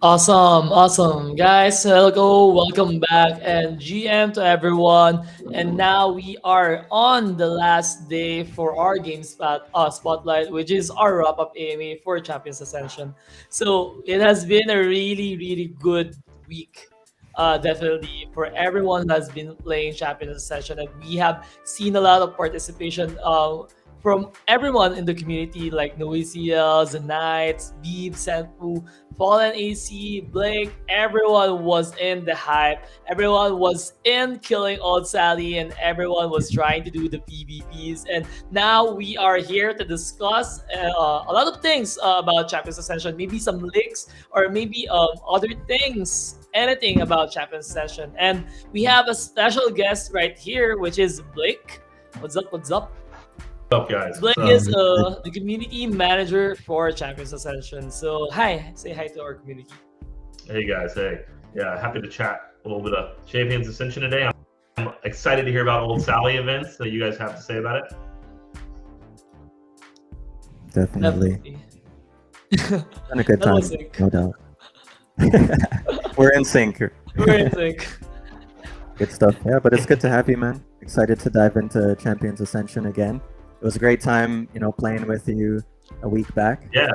Awesome, guys. Hello, welcome back, and GM to everyone. And now we are on the last day for our spotlight, which is our wrap up AMA for Champions Ascension. So it has been a really good week. Definitely for everyone who has been playing Champions Ascension, and we have seen a lot of participation. From everyone in the community like NOACLs, the Knights, Beeb, Senpu, Fallen AC, Blake, everyone was in the hype. Everyone was in killing old Sally and everyone was trying to do the PvPs. And now we are here to discuss a lot of things about Champions Ascension, maybe some leaks or maybe other things, anything about Champions Ascension. And we have a special guest right here, which is Blake. What's up? What's up? What's up, guys? Blake What's is up? the community manager for Champions Ascension. So hi, say hi to our community. Hey, guys. Hey. Yeah, happy to chat a little bit of Champions Ascension today. I'm excited to hear about Old Sally events that you guys have to say about it. Definitely. Been a good That time, was sick. no doubt. We're in sync. We're in sync. Good stuff. Yeah, but it's good to have you, man. Excited to dive into Champions Ascension again. It was a great time, playing with you a week back. Yeah,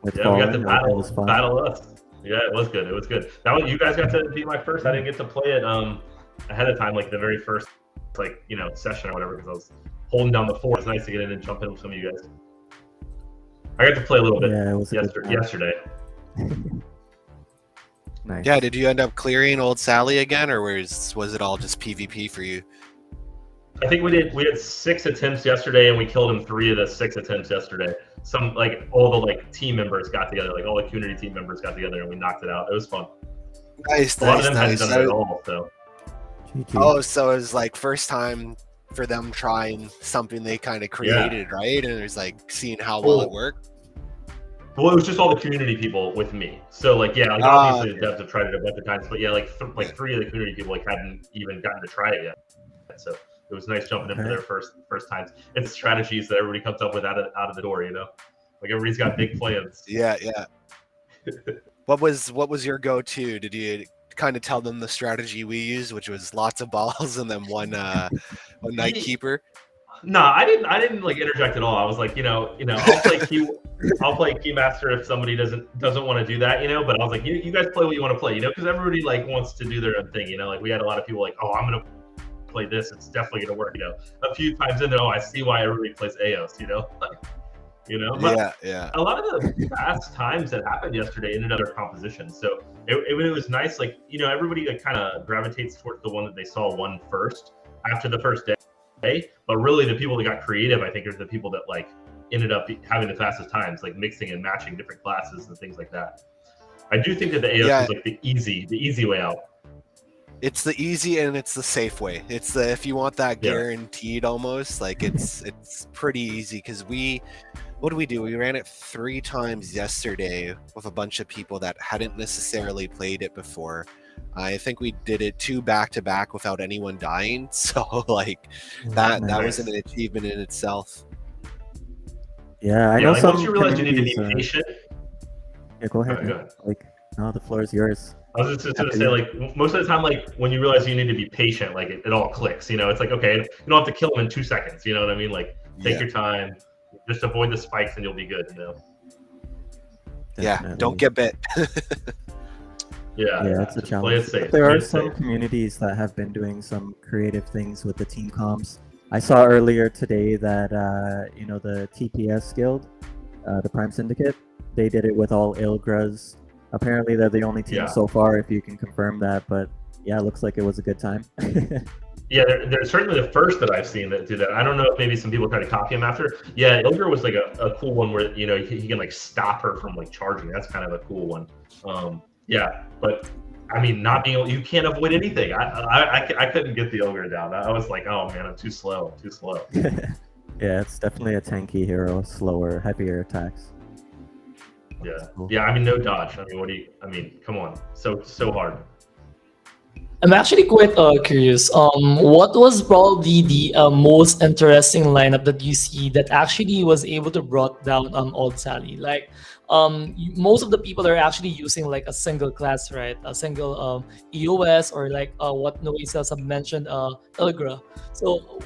With yeah, we got Fallen. to It was fun. battle us. Yeah, it was good. It was good. You guys got to be my first. I didn't get to play it ahead of time, like the very first session or whatever, because I was holding down the fort. It's nice to get in and jump in with some of you guys. I got to play a little bit Yeah, it was a good time. yesterday. Nice. Yeah, did you end up clearing old Sally again, or was it all just PvP for you? I think we had 6 attempts yesterday, and we killed him 3 of the 6 attempts yesterday. Some all the team members got together, all the community team members got together, and we knocked it out. It was fun. Nice, A lot of them nice. hadn't done it at all, so GG. Oh, so it was first time for them trying something they kind of created, right? And it was seeing how well it worked. well, it was just all the community people with me. So obviously the devs have tried it a bunch of times, but yeah, 3 of the community people hadn't even gotten to try it yet. So it was nice jumping in for their first times. It's strategies that everybody comes up with out of the door, everybody's got big plans. Yeah. What was your go-to? Did you kind of tell them the strategy we used, which was lots of balls and then one night keeper? No, I didn't interject at all. I was I'll play keymaster if somebody doesn't want to do that, but I was you guys play what you want to play, because everybody wants to do their own thing, we had a lot of people oh, I'm gonna play this, it's definitely gonna work, a few times in there, I see why everybody plays AOS, But Yeah. a lot of the fast times that happened yesterday ended up their composition, so it was nice, everybody kind of gravitates towards the one that they saw won first after the first day. But really the people that got creative, I think, are the people that ended up having the fastest times, mixing and matching different classes and things like that. I do think that the AOS is the easy way out. It's the easy and it's the safe way. It's the if you want that guaranteed almost, it's pretty easy because what did we do? We ran it 3 times yesterday with a bunch of people that hadn't necessarily played it before. I think we did it 2 back-to-back without anyone dying. So that was an achievement in itself. Yeah, I know some once you realize you need to be communities, patient. Yeah, go ahead. Go man. ahead. No, the floor is yours. I was just gonna say, most of the time, when you realize you need to be patient, it all clicks. It's okay, you don't have to kill them in 2 seconds. You know what I mean? Take your time, just avoid the spikes, and you'll be good. Yeah, Definitely. don't get bit. Yeah, Yeah, it's a just challenge. play it safe. But there play are it some safe. communities that have been doing some creative things with the team comps. I saw earlier today that the TPS guild, the Prime Syndicate, they did it with all Ilgras. Apparently, they're the only team so far, if you can confirm that. But yeah, it looks like it was a good time. Yeah, they're certainly the first that I've seen that do that. I don't know if maybe some people try to copy him after. Yeah, Ilgra was a cool one where he can stop her from charging. That's kind of a cool one. Yeah, but I mean, not being able, you can't avoid anything. I couldn't get the Ilgra down. I was oh man, I'm too slow. Yeah, it's definitely a tanky hero, slower, heavier attacks. Yeah, yeah. I mean, no dodge. I mean, come on, so hard. I'm actually quite curious. What was probably the most interesting lineup that you see that actually was able to brought down Old Sally? Like, most of the people are actually using like a single class, right? A single EOS or like what NOACLs have mentioned, Ilgra. So,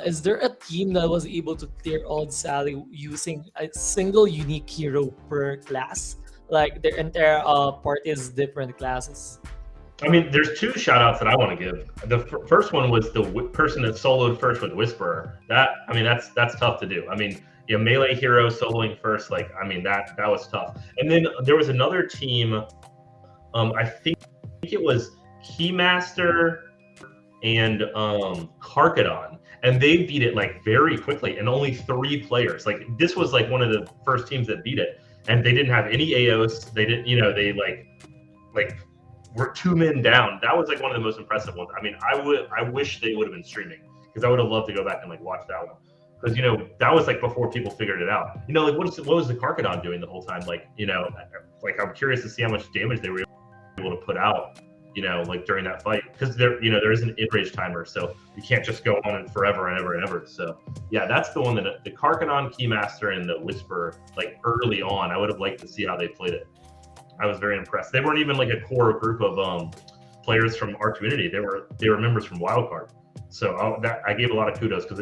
is there a team that was able to clear Old Sally using a single unique hero per class? Like their entire party is different classes. I mean, there's two shout outs that I want to give. The first one was the person that soloed first with Whisperer. I mean, that's tough to do. I mean, melee hero soloing first, like, I mean, that was tough. And then there was another team, I think it was Keymaster and Karkadon, and they beat it like very quickly, and only 3 players. Like, this was like one of the first teams that beat it, and they didn't have any AOs. They didn't, they like we're 2 men down. That was like one of the most impressive ones. I mean, I wish they would have been streaming, because I would have loved to go back and like watch that one, because that was like before people figured it out. Like what was the Karkadon doing the whole time? Like like I'm curious to see how much damage they were able to put out. Like during that fight, because there is an in-range timer, so you can't just go on and forever and ever and ever. So yeah, that's the one that the Karkadon, Keymaster, and the Whisper, like early on, I would have liked to see how they played it. I was very impressed. They weren't even like a core group of players from our community. They were members from Wildcard. So I gave a lot of kudos, because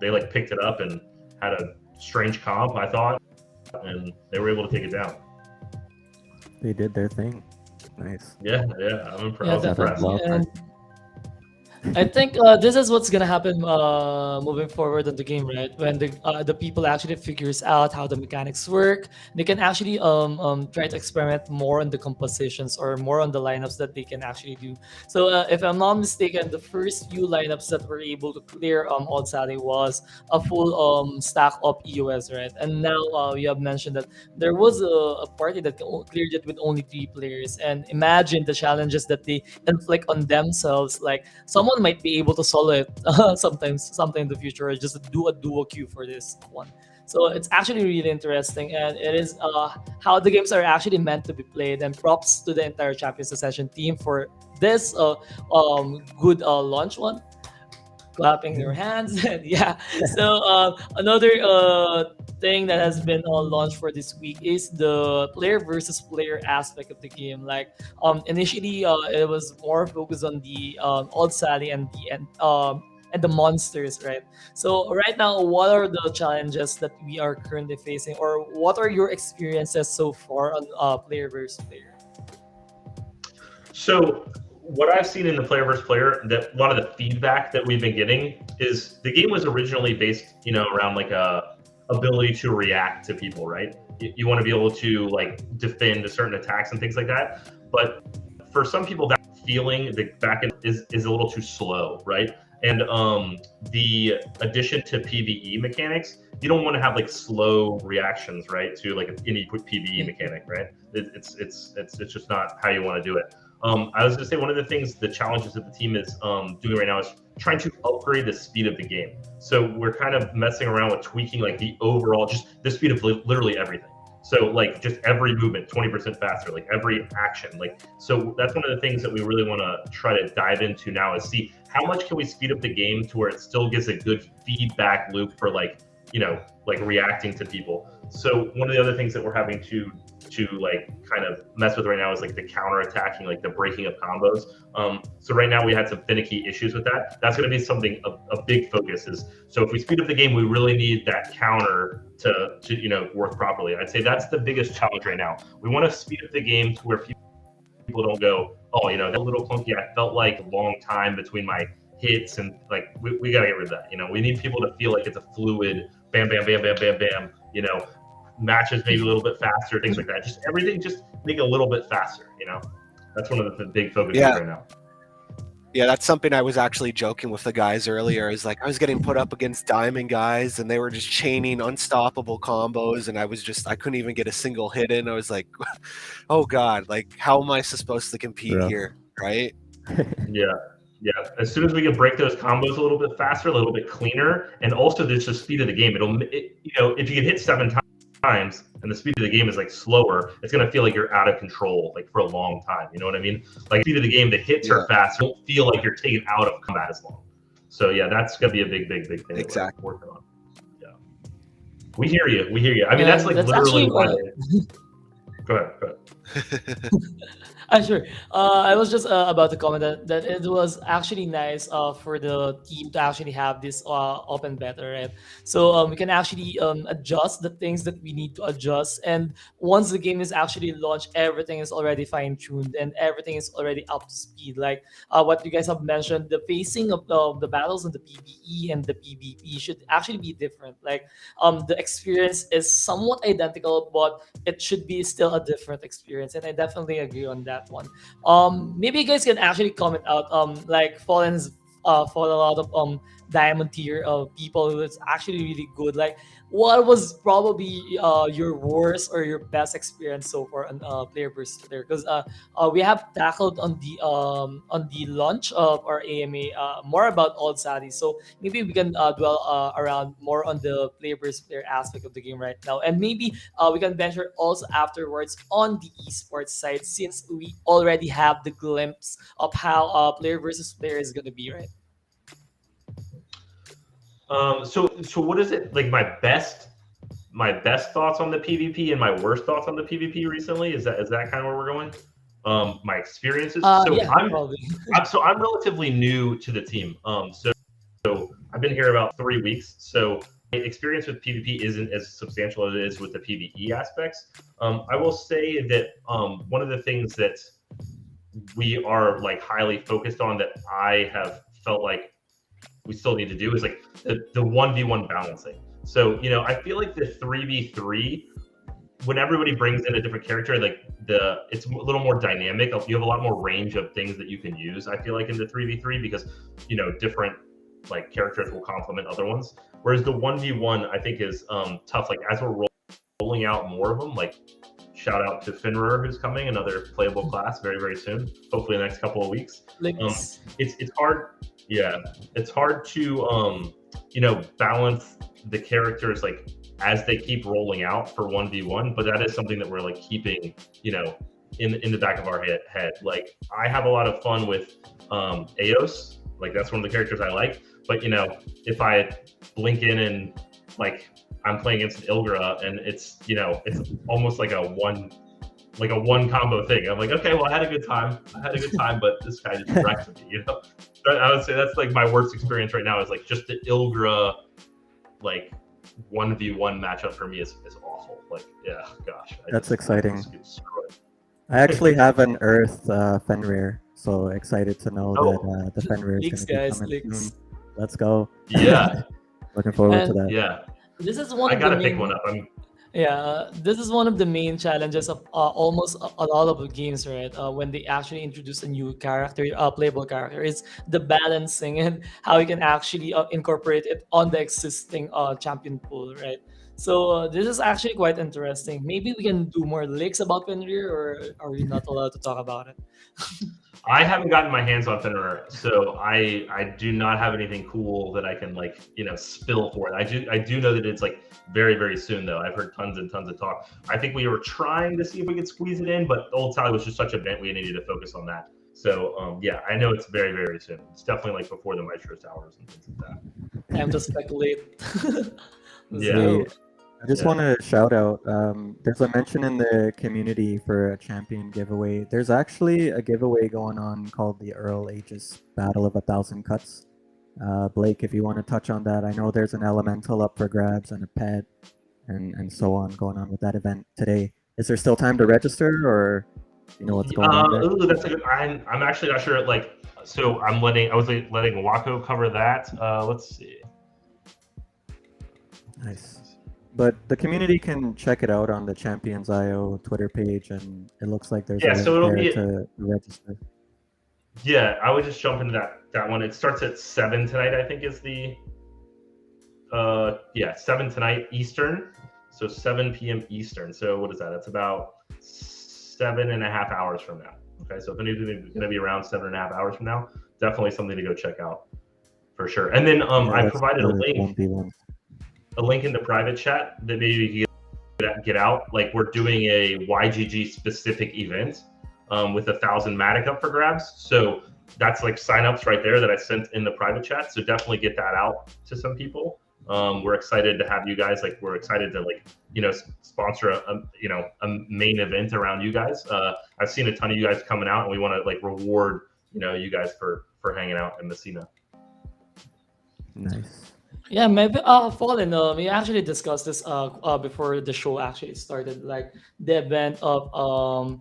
they like picked it up and had a strange comp, I thought, and they were able to take it down. They did their thing. Nice. Yeah, I'm impressed. Yeah, I was impressed. And I think this is what's gonna happen moving forward in the game, right? When the people actually figures out how the mechanics work, they can actually try to experiment more on the compositions or more on the lineups that they can actually do. So if I'm not mistaken, the first few lineups that were able to clear Old Sally was a full stack of EOS, right? And now you have mentioned that there was a party that cleared it with only 3 players, and imagine the challenges that they inflict on themselves. Like someone might be able to solo it sometime in the future, or just do a duo queue for this one. So it's actually really interesting, and it is how the games are actually meant to be played. And props to the entire Champions Ascension team for this good launch one. Clapping their hands. And yeah, so another thing that has been launched for this week is the player versus player aspect of the game. Like initially it was more focused on the Old Sally and the monsters, right? So right now, what are the challenges that we are currently facing, or what are your experiences so far on player versus player? So what I've seen in the player versus player, that a lot of the feedback that we've been getting is the game was originally based, around like a ability to react to people, right? You want to be able to like defend certain attacks and things like that. But for some people, that feeling the back end is a little too slow, right? And the addition to PvE mechanics, you don't want to have like slow reactions, right, to like any PvE mechanic, right? It's just not how you want to do it. I was going to say, one of the things, the challenges that the team is doing right now is trying to upgrade the speed of the game. So we're kind of messing around with tweaking like the overall, just the speed of literally everything. So like just every movement 20% faster, like every action. Like, so that's one of the things that we really want to try to dive into now, is see how much can we speed up the game to where it still gives a good feedback loop for like, like reacting to people. So one of the other things that we're having to like kind of mess with right now is like the counter attacking, like the breaking of combos. So right now we had some finicky issues with that. That's going to be something a big focus is. So if we speed up the game, we really need that counter to work properly. I'd say that's the biggest challenge right now. We want to speed up the game to where people don't go, oh, that little clunky. I felt like a long time between my hits, and like we got to get rid of that. We need people to feel like it's a fluid bam, bam, bam, bam, bam, bam. Matches maybe a little bit faster, things like that. Just everything, just make it a little bit faster. That's one of the big focuses right now. Yeah, that's something I was actually joking with the guys earlier. Is like I was getting put up against Diamond guys, and they were just chaining unstoppable combos, and I couldn't even get a single hit in. I was like, oh god, like how am I supposed to compete here, right? Yeah. As soon as we can break those combos a little bit faster, a little bit cleaner, and also there's the speed of the game. If you can hit 7 times, times and the speed of the game is like slower, it's going to feel like you're out of control like for a long time. You know what I mean? Like speed of the game, the hits are fast. You don't feel like you're taken out of combat as long. So yeah, that's going to be a big thing that we're working on. Yeah. We hear you. I mean, that's like literally why. Go ahead. Sure. I was just about to comment that it was actually nice for the team to actually have this open beta, right? So we can actually adjust the things that we need to adjust. And once the game is actually launched, everything is already fine tuned and everything is already up to speed. Like what you guys have mentioned, the pacing of the battles and the PvE and the PvP should actually be different. Like the experience is somewhat identical, but it should be still a different experience. And I definitely agree on that one. Maybe you guys can actually comment out like Fallen's for a lot of diamond tier of people who is actually really good. Like what was probably your worst or your best experience so far on player versus player? Because we have tackled on the launch of our AMA more about Old Sadi. So maybe we can dwell around more on the player versus player aspect of the game right now, and maybe we can venture also afterwards on the esports side, since we already have the glimpse of how player versus player is gonna be, right? So what is it like? My best thoughts on the PvP and my worst thoughts on the PvP recently. Is that kind of where we're going? My experiences. So Yeah, probably. I'm relatively new to the team. So I've been here about 3 weeks. So my experience with PvP isn't as substantial as it is with the PvE aspects. I will say that one of the things that we are like highly focused on that I have felt like we still need to do is like the 1v1 balancing. So, you know, I feel like the 3v3, when everybody brings in a different character, like it's a little more dynamic. You have a lot more range of things that you can use, I feel like, in the 3v3 because, you know, different like characters will complement other ones. Whereas the 1v1 I think is tough. Like as we're rolling out more of them, like shout out to Finrer who's coming, another playable class very, very soon, hopefully in the next couple of weeks. It's hard. Yeah, it's hard to you know, balance the characters like as they keep rolling out for 1v1, but that is something that we're like keeping, you know, in the back of our head. Like I have a lot of fun with Eos, like that's one of the characters I like. But you know, if I blink in and like I'm playing against Ilgra and it's, you know, it's almost like a one combo thing. I'm like, okay, well I had a good time, but this guy just wrecked me, you know. So I would say that's like my worst experience right now is like just the Ilgra like 1v1 matchup for me is awful. Like, yeah, gosh. That's exciting. I actually have an Earth Fenrir, so excited to know that the Fenrir is going to be coming soon. Let's go. Yeah. Looking forward to that. Yeah. This is one. I gotta pick one up. Yeah, this is one of the main challenges of almost a lot of the games, right? When they actually introduce a new character, playable character, is the balancing and how you can actually incorporate it on the existing champion pool, right? So this is actually quite interesting. Maybe we can do more leaks about Fenrir, or are we not allowed to talk about it? I haven't gotten my hands on Fenrir, so I do not have anything cool that I can like, you know, spill for it. I do know that it's like very, very soon though. I've heard tons and tons of talk. I think we were trying to see if we could squeeze it in, but Old Sally was just such an event we needed to focus on that. So yeah, I know it's very, very soon. It's definitely like before the Maestro Towers and things like that. Time to speculate. Yeah. I just want to shout out, there's a mention in the community for a champion giveaway. There's actually a giveaway going on called the Earl Aegis Battle of 1,000 Cuts. Blake, if you want to touch on that, I know there's an elemental up for grabs and a pet and so on going on with that event today. Is there still time to register, or you know what's going on there? Ooh, that's a good, I'm actually not sure, like, so I was letting Wako cover that. Let's see. Nice. But the community can check it out on the Champions.io Twitter page, and it looks like there's a link there to register. Yeah, I would just jump into that one. It starts at 7 tonight, I think is the 7 tonight Eastern. So 7 p.m. Eastern. So what is that? That's about 7.5 hours from now. Okay, so if anybody's going to be around 7.5 hours from now, definitely something to go check out for sure. And then I provided a link in the private chat that maybe you can get out. Like we're doing a YGG specific event with 1,000 Matic up for grabs. So that's like signups right there that I sent in the private chat. So definitely get that out to some people. We're excited to have you guys. Like we're excited to sponsor a main event around you guys. I've seen a ton of you guys coming out, and we want to like reward you guys for hanging out in Messina. Nice. Yeah, maybe Fallen. We actually discussed this before the show actually started, like the event of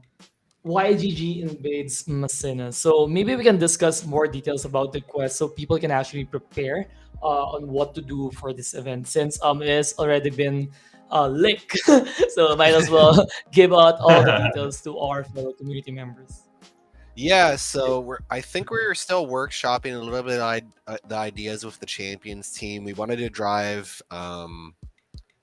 YGG invades Messina. So maybe we can discuss more details about the quest so people can actually prepare on what to do for this event since it has already been leaked. So might as well give out all the details to our fellow community members. Yeah, so I think we're still workshopping a little bit the ideas with the champions team. We wanted to drive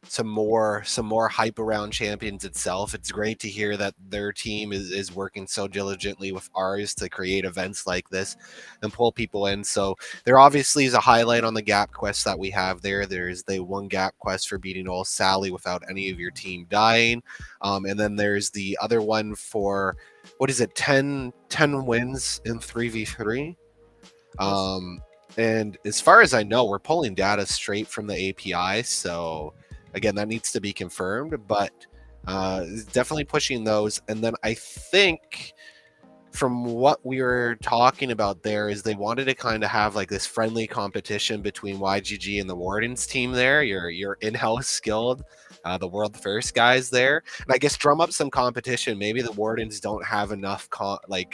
some more hype around champions itself. It's great to hear that their team is working so diligently with ours to create events like this and pull people in. So there obviously is a highlight on the gap quest that we have there. There's the one gap quest for beating old Sally without any of your team dying, and then there's the other one for what is it, 10 wins in 3v3. And as far as I know, we're pulling data straight from the API, so again, that needs to be confirmed, but definitely pushing those. And then I think from what we were talking about there is they wanted to kind of have like this friendly competition between YGG and the Wardens team there, your in-house guild, the world first guys there. And I guess drum up some competition. Maybe the Wardens don't have enough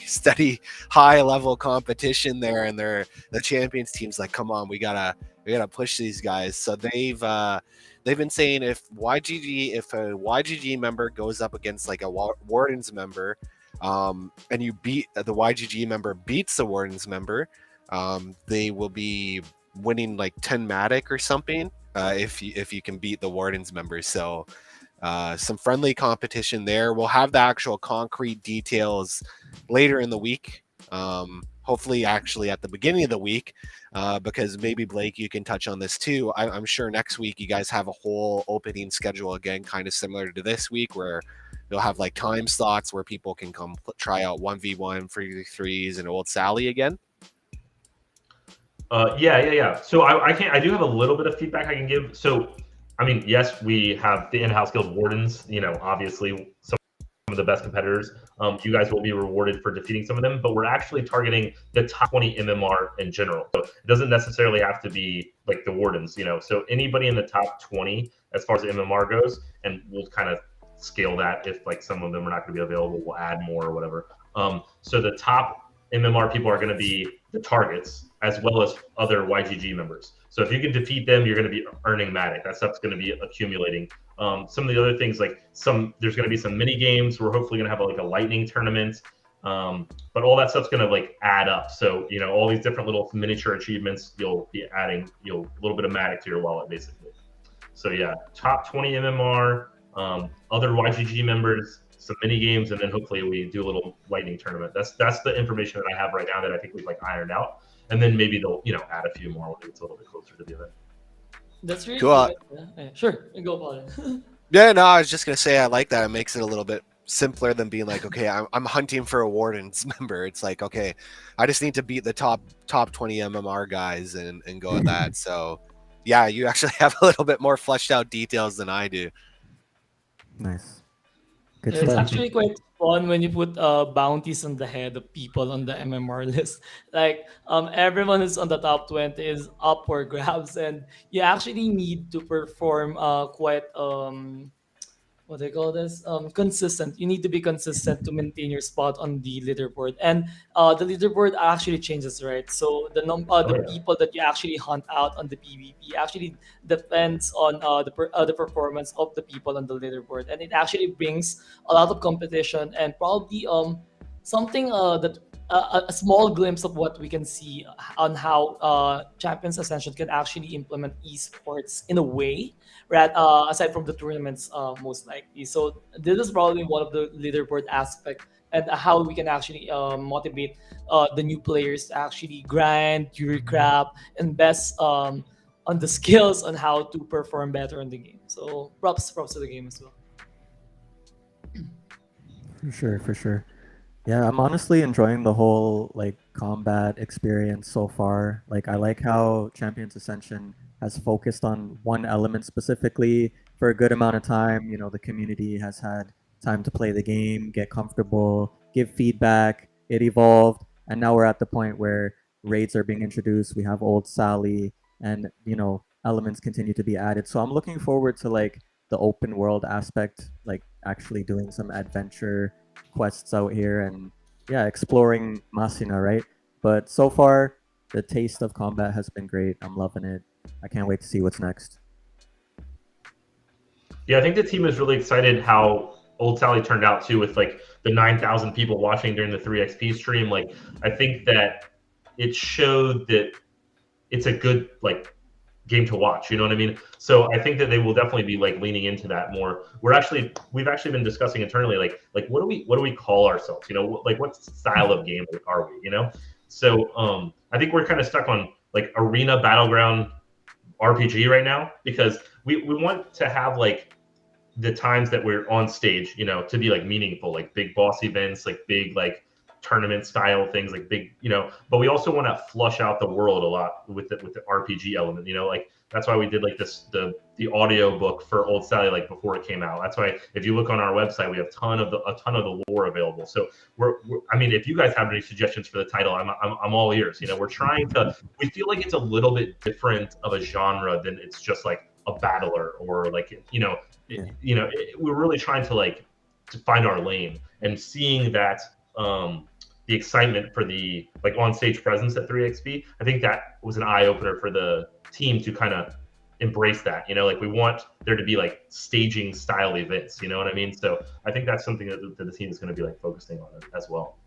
steady high level competition there, and the champions team's like, come on, we gotta push these guys. So they've been saying if a YGG member goes up against like a Wardens member, and you beat the YGG member beats the Wardens member, they will be winning like 10 Matic or something if you can beat the Wardens member. So some friendly competition there. We'll have the actual concrete details later in the week. Hopefully actually at the beginning of the week, because maybe Blake, you can touch on this too. I'm sure next week you guys have a whole opening schedule again, kind of similar to this week, where you'll have like time slots where people can come try out 1v1 3v3s and old Sally again. Yeah. So I do have a little bit of feedback I can give. So, I mean, yes, we have the in-house guild Wardens, obviously some of the best competitors. You guys will be rewarded for defeating some of them, but we're actually targeting the top 20 MMR in general. So it doesn't necessarily have to be like the Wardens, So anybody in the top 20 as far as MMR goes, and we'll kind of scale that if like some of them are not going to be available, we'll add more or whatever. So the top MMR people are going to be the targets as well as other YGG members. So if you can defeat them, you're going to be earning Matic. That stuff's going to be accumulating. Some of the other things, like there's going to be some mini games. We're hopefully going to have like a lightning tournament. But all that stuff's going to like add up. So, all these different little miniature achievements, you'll be adding, a little bit of Matic to your wallet, basically. So yeah, top 20 MMR, other YGG members, some mini games, and then hopefully we do a little lightning tournament. That's the information that I have right now that I think we've like ironed out. And then maybe they'll, add a few more when it gets a little bit closer to the event. That's really cool. Good. Yeah, sure, go Paul. Yeah, no, I was just gonna say I like that. It makes it a little bit simpler than being like, okay, I'm hunting for a Wardens member. It's like, okay, I just need to beat the top 20 MMR guys and go with that. So yeah, you actually have a little bit more fleshed out details than I do. Nice. Good It's stuff. actually quite fun when you put bounties on the head of people on the MMR list. Like everyone who's on the top 20 is up for grabs, and you actually need to perform quite what they call this consistent. You need to be consistent to maintain your spot on the leaderboard, and the leaderboard actually changes, right? So the people that you actually hunt out on the PvP actually depends on the performance of the people on the leaderboard, and it actually brings a lot of competition and probably something that a small glimpse of what we can see on how Champions Ascension can actually implement esports in a way, right? Aside from the tournaments, most likely. So this is probably one of the leaderboard aspect and how we can actually motivate the new players to actually grind, do crap, invest on the skills on how to perform better in the game. So props to the game as well. For sure. Yeah, I'm honestly enjoying the whole like combat experience so far. Like I like how Champions Ascension has focused on one element specifically for a good amount of time. You know, the community has had time to play the game, get comfortable, give feedback. It evolved, and now we're at the point where raids are being introduced. We have old Sally, and elements continue to be added. So I'm looking forward to like the open world aspect, like actually doing some adventure quests out here and yeah, exploring Masina, right? But so far, the taste of combat has been great. I'm loving it. I can't wait to see what's next. Yeah, I think the team is really excited how Old Sally turned out too, with like the 9,000 people watching during the 3XP stream. Like, I think that it showed that it's a good like game to watch. You know what I mean? So I think that they will definitely be like leaning into that more. We've actually been discussing internally like what do we call ourselves? You know, like what style of game are we? You know? So I think we're kind of stuck on like arena battleground RPG right now because we want to have like the times that we're on stage, you know, to be like meaningful, like big boss events, like big like tournament style things, like big, you know. But we also want to flush out the world a lot with the RPG element, you know. Like that's why we did like the audio book for Old Sally like before it came out. That's why if you look on our website, we have a ton of the lore available. So I mean, if you guys have any suggestions for the title, I'm all ears. You know, we're trying to. We feel like it's a little bit different of a genre than it's just like a battler or like we're really trying to like to find our lane and seeing that the excitement for the like on stage presence at 3xp. I think that was an eye opener for the team to kind of embrace that. You know, like we want there to be like staging style events. You know what I mean? So I think that's something that the team is going to be like focusing on as well.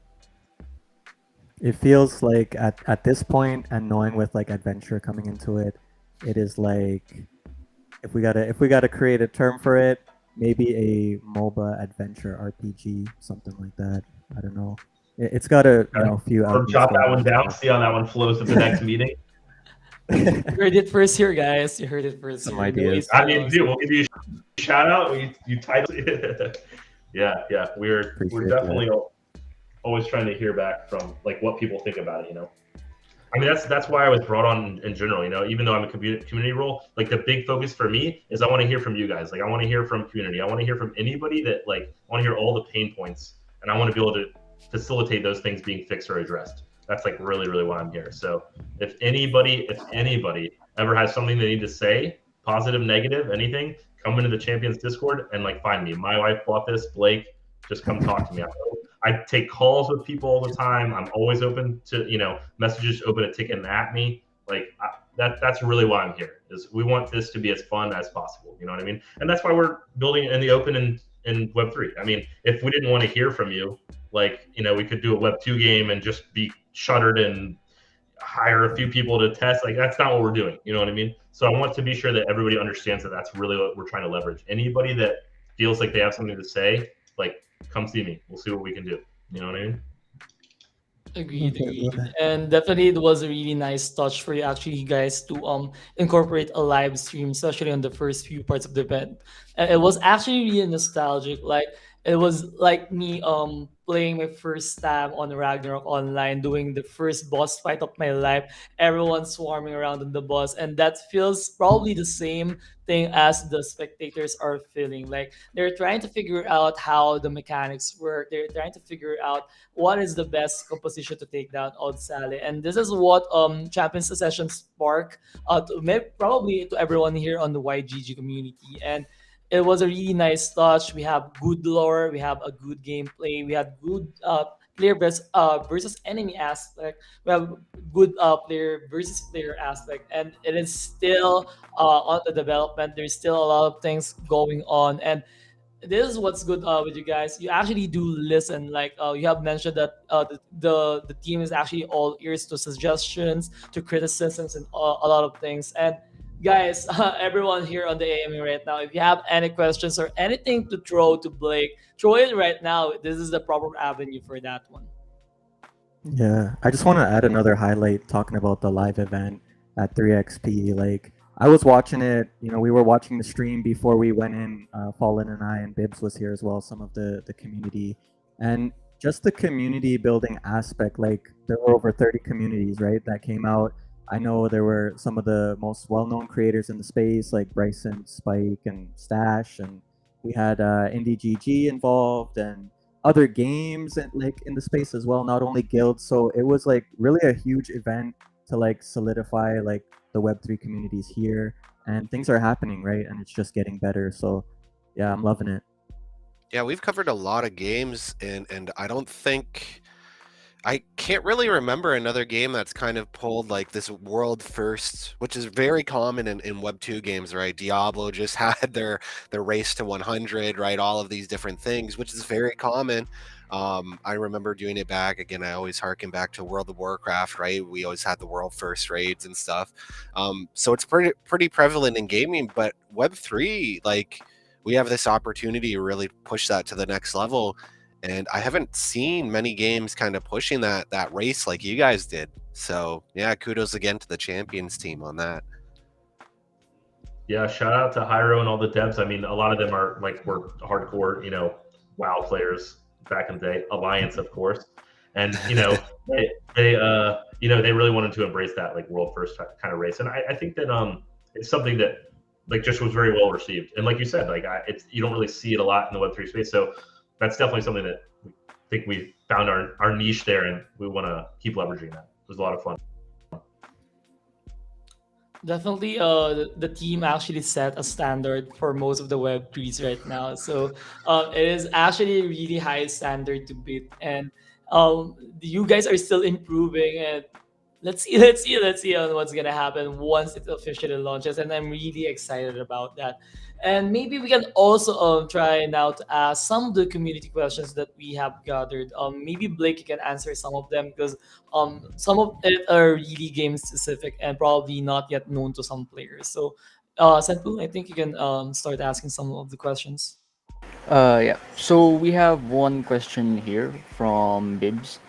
It feels like at this point and knowing with like adventure coming into it, it is like if we gotta create a term for it, maybe a MOBA adventure RPG, something like that. I don't know. It's got a few Or elements jot that going one on. down. See how that one flows at the next meeting. You heard it first here, guys. You heard it first Some here. ideas. I mean, dude, we'll give you a shout out. You title. Yeah. We're Appreciate definitely always trying to hear back from like what people think about it. You know. I mean, that's why I was brought on in general. You know, even though I'm a community role, like the big focus for me is I want to hear from you guys. Like I want to hear from community. I want to hear from anybody that like I want to hear all the pain points, and I want to be able to facilitate those things being fixed or addressed. That's like really why I'm here. So if anybody ever has something they need to say, positive, negative, anything, come into the Champions Discord and like find me. My wife bought this. Blake, just come talk to me. I take calls with people all the time. I'm always open to, messages open a ticket and at me. Like that's really why I'm here. Is we want this to be as fun as possible. You know what I mean? And that's why we're building in the open in Web3. I mean, if we didn't want to hear from you, like we could do a Web2 game and just be shuttered and hire a few people to test. Like that's not what we're doing. You know what I mean? So I want to be sure that everybody understands that that's really what we're trying to leverage. Anybody that feels like they have something to say, like come see me. We'll see what we can do. You know what I mean? Agreed. And definitely it was a really nice touch for you actually guys to incorporate a live stream, especially on the first few parts of the event. And it was actually really nostalgic. Like it was like me playing my first time on Ragnarok Online, doing the first boss fight of my life. Everyone swarming around on the boss, and that feels probably the same thing as the spectators are feeling. Like they're trying to figure out how the mechanics work. They're trying to figure out what is the best composition to take down Old Sally. And this is what Champions Session spark probably to everyone here on the YGG community. And it was a really nice touch. We have good lore, we have a good gameplay, we had good player versus enemy aspect. We have good player versus player aspect, and it is still on the development. There's still a lot of things going on, and this is what's good with you guys. You actually do listen. Like you have mentioned that the team is actually all ears to suggestions, to criticisms, and a lot of things. And guys, everyone here on the AME right now, if you have any questions or anything to throw to Blake, throw it right now. This is the proper avenue for that one. Yeah, I just want to add another highlight talking about the live event at 3XP. Like, I was watching it, we were watching the stream before we went in. Fallen and I and Bibbs was here as well, some of the community. And just the community building aspect, like there were over 30 communities, right, that came out. I know there were some of the most well-known creators in the space, like Bryson, Spike, and Stash, and we had IndieGG involved and other games and like in the space as well, not only guilds. So it was like really a huge event to like solidify like the Web3 communities here, and things are happening, right? And it's just getting better. So yeah, I'm loving it. Yeah, we've covered a lot of games, and I don't think I can't really remember another game that's kind of pulled like this world first, which is very common in Web 2 games, right? Diablo just had their race to 100, right? All of these different things, which is very common. I remember doing it back again. I always harken back to World of Warcraft, right? We always had the world first raids and stuff. So it's pretty prevalent in gaming, but Web 3, like we have this opportunity to really push that to the next level. And I haven't seen many games kind of pushing that race like you guys did. So yeah, kudos again to the champions team on that. Yeah, shout out to Hyro and all the devs. I mean, a lot of them are like were hardcore, WoW players back in the day. Alliance, of course, and they they really wanted to embrace that like world first kind of race. And I think that it's something that like just was very well received. And like you said, like it's you don't really see it a lot in the Web3 space. So that's definitely something that we think we found our niche there, and we want to keep leveraging that. It was a lot of fun. Definitely, the team actually set a standard for most of the Web3s right now. So it is actually a really high standard to beat, and you guys are still improving. And let's see on what's gonna happen once it officially launches. And I'm really excited about that. And maybe we can also try now to ask some of the community questions that we have gathered. Maybe Blake, you can answer some of them because some of it are really game specific and probably not yet known to some players. So, Senpu, I think you can start asking some of the questions. Yeah. So we have one question here from Bibs.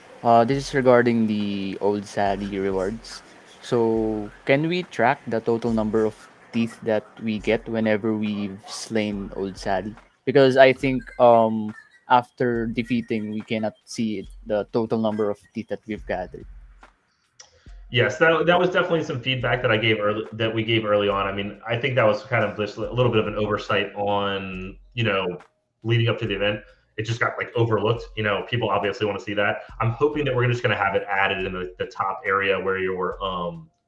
This is regarding the old Sally rewards. So can we track the total number of teeth that we get whenever we've slain old Sally? Because I think after defeating we cannot see it, the total number of teeth that we've gathered. Yes, that was definitely some feedback that we gave early on. I mean, I think that was kind of just a little bit of an oversight on, leading up to the event. It just got like overlooked. People obviously want to see that. I'm hoping that we're just going to have it added in the top area where your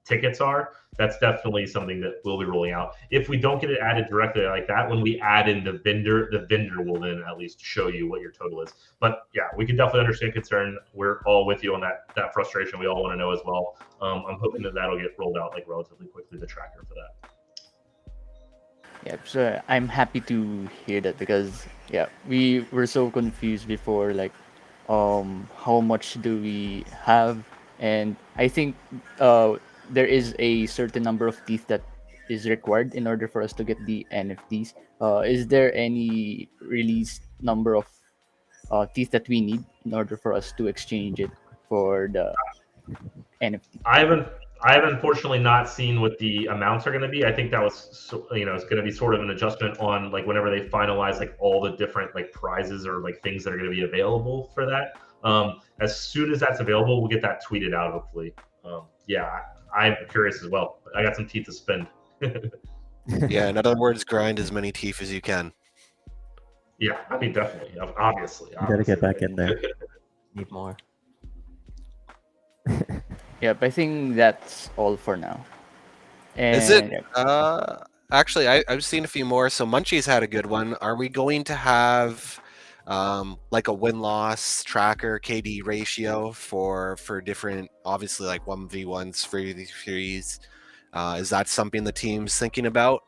tickets are. That's definitely something that we'll be rolling out. If we don't get it added directly like that, when we add in the vendor will then at least show you what your total is. But yeah, we can definitely understand concern. We're all with you on that frustration. We all want to know as well. I'm hoping that that'll get rolled out like relatively quickly, the tracker for that. Yeah, so I'm happy to hear that because yeah, we were so confused before, like how much do we have? And I think there is a certain number of teeth that is required in order for us to get the NFTs. Is there any released number of teeth that we need in order for us to exchange it for the NFT? I have unfortunately not seen what the amounts are going to be. I think that was, it's going to be sort of an adjustment on like whenever they finalize like all the different like prizes or like things that are going to be available for that. As soon as that's available, we'll get that tweeted out. Hopefully, yeah, I'm curious as well. I got some teeth to spend. Yeah, in other words, grind as many teeth as you can. Yeah, I mean, definitely, obviously. You gotta get back in there. Need more. Yep, I think that's all for now. And Is it? yeah. Actually, I've seen a few more. So Munchie's had a good one. Are we going to have like a win-loss tracker KD ratio for different, obviously like 1v1s, 3v3s? Is that something the team's thinking about?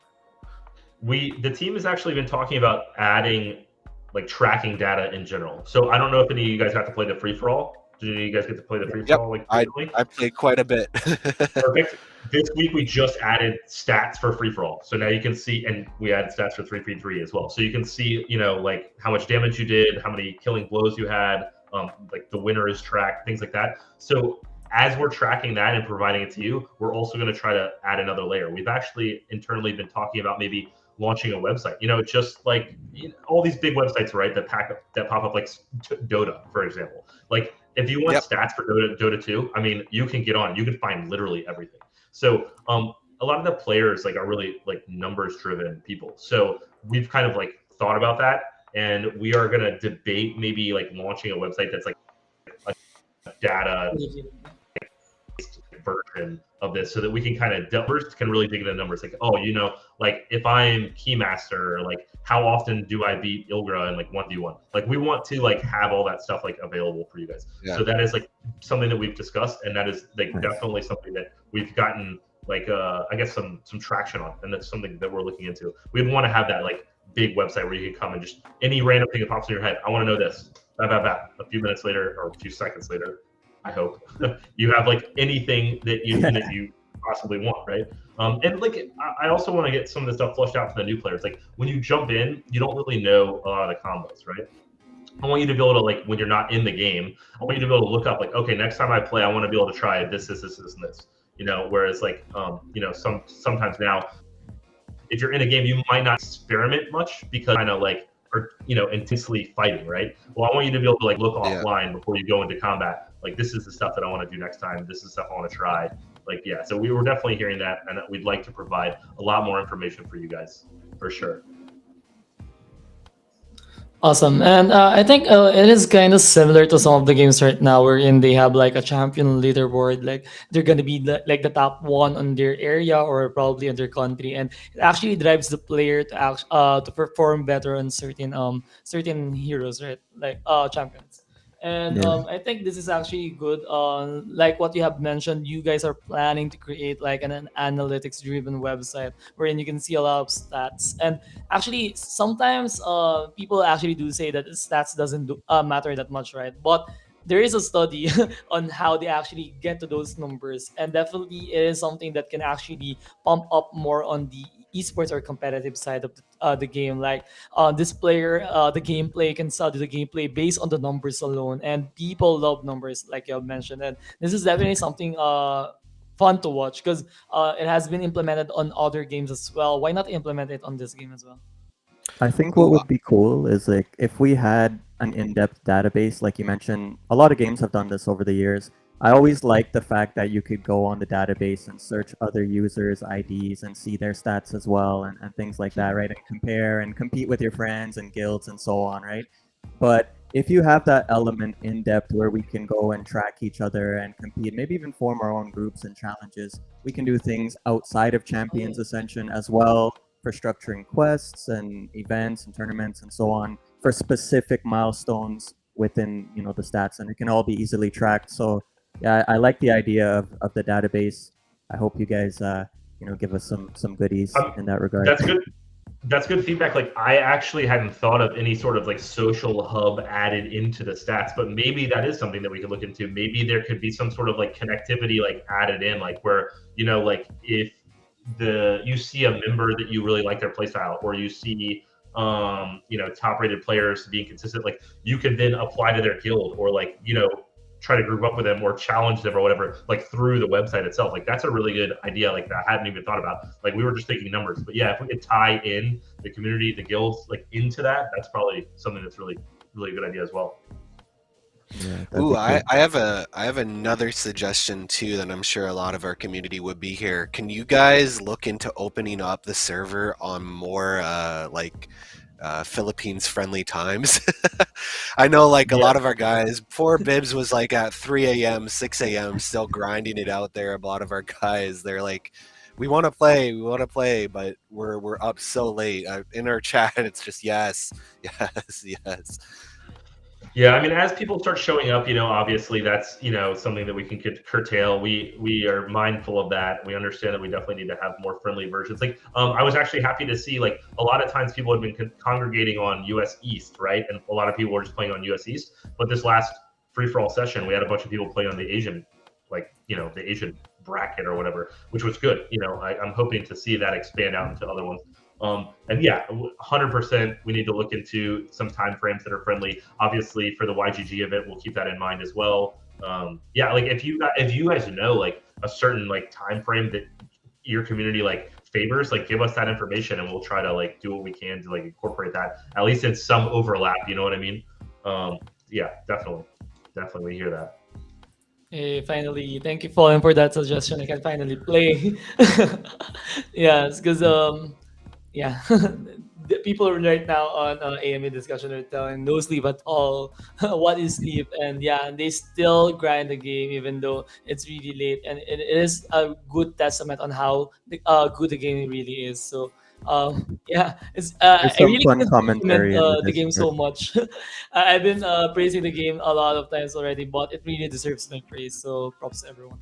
The team has actually been talking about adding like tracking data in general. So I don't know if any of you guys got to play the free for all. Did you guys get to play the free for all? Like I played quite a bit. Perfect. This week we just added stats for free for all. So now you can see, and we added stats for 3v3 as well. So you can see, like how much damage you did, how many killing blows you had, like the winner is tracked, things like that. So as we're tracking that and providing it to you, we're also going to try to add another layer. We've actually internally been talking about maybe launching a website. Just like all these big websites, right? That pop up like Dota, for example. Like if you want stats for Dota 2, I mean, you can get on. You can find literally everything. So a lot of the players like are really like numbers driven people. So we've kind of like thought about that, and we are gonna debate maybe like launching a website that's like a data version of this, so that we can kind of can really dig into numbers. Like, like if I'm keymaster, like how often do I beat Ilgra in like 1v1? Like we want to like have all that stuff like available for you guys. Yeah. So that is like something that we've discussed, and that is like definitely something that we've gotten like I guess some traction on, and that's something that we're looking into. We want to have that like big website where you can come and just any random thing that pops in your head. I want to know this. A few minutes later or a few seconds later, I hope you have like anything that you possibly want, right? And like I also want to get some of the stuff flushed out for the new players. Like when you jump in, you don't really know a lot of the combos, right? I want you to be able to, like, when you're not in the game, I want you to be able to look up like, okay, next time I play, I want to be able to try this, and this. Whereas like sometimes now, if you're in a game, you might not experiment much because kind of like are intensely fighting, right? Well, I want you to be able to like look offline before you go into combat. Like, this is the stuff that I want to do next time. This is stuff I want to try. Like, yeah. So we were definitely hearing that, and we'd like to provide a lot more information for you guys, for sure. Awesome. And I think it is kind of similar to some of the games right now wherein they have like a champion leaderboard. Like they're going to be like the top one on their area or probably on their country. And it actually drives the player to perform better on certain heroes, right? Like champions. And I think this is actually good. Like what you have mentioned, you guys are planning to create like an analytics-driven website wherein you can see a lot of stats. And actually, sometimes people actually do say that stats doesn't matter that much, right? But there is a study on how they actually get to those numbers, and definitely it is something that can actually pump up more on the esports or competitive side of the game. Like this player, the gameplay can study the gameplay based on the numbers alone, and people love numbers, like you have mentioned. And this is definitely something fun to watch because it has been implemented on other games as well. Why not implement it on this game as well? I think what would be cool is like if we had an in-depth database, like you mentioned. A lot of games have done this over the years. I always like the fact that you could go on the database and search other users' IDs and see their stats as well, and things like that, right? And compare and compete with your friends and guilds and so on, right? But if you have that element in depth where we can go and track each other and compete, maybe even form our own groups and challenges, we can do things outside of Champions Ascension as well, for structuring quests and events and tournaments and so on for specific milestones within the stats, and it can all be easily tracked. So yeah, I like the idea of the database. I hope you guys give us some goodies in that regard. That's good feedback. Like, I actually hadn't thought of any sort of like social hub added into the stats, but maybe that is something that we could look into. Maybe there could be some sort of like connectivity like added in, like where like if you see a member that you really like their playstyle, or you see top rated players being consistent, like you could then apply to their guild, or like try to group up with them or challenge them or whatever, like through the website itself. Like that's a really good idea. Like that I hadn't even thought about. Like we were just thinking numbers, but yeah, if we could tie in the community, the guilds, like into that, that's probably something that's really, really good idea as well. Yeah, ooh, I have another suggestion too that I'm sure a lot of our community would be here. Can you guys look into opening up the server on more Philippines friendly times? I know like a lot of our guys, poor Bibs was like at 3 a.m., 6 a.m. still grinding it out there. A lot of our guys, they're like, we want to play, but we're up so late. In our chat, it's just yes. Yeah, I mean, as people start showing up, obviously that's, something that we can curtail. We are mindful of that. We understand that we definitely need to have more friendly versions. Like, I was actually happy to see, like, a lot of times people had been congregating on US East, right? And a lot of people were just playing on US East. But this last free-for-all session, we had a bunch of people playing on the Asian, the Asian bracket or whatever, which was good. I'm hoping to see that expand out into other ones. And yeah, 100%, we need to look into some time frames that are friendly. Obviously, for the YGG event, we'll keep that in mind as well. Yeah, like if you guys know like a certain like time frame that your community like favors, like give us that information and we'll try to like do what we can to like incorporate that at least in some overlap. You know what I mean? Yeah, definitely we hear that. Hey, finally, thank you, Fallen, for that suggestion. I can finally play. Yes, because yeah, the people right now on AMA discussion are telling no sleep at all. What is sleep? And yeah, they still grind the game even though it's really late, and it is a good testament on how good the game really is. So yeah, it's There's I some really fun couldn't compliment commentary in the the game so Discord. much. I've been praising the game a lot of times already, but it really deserves my praise. So props to everyone.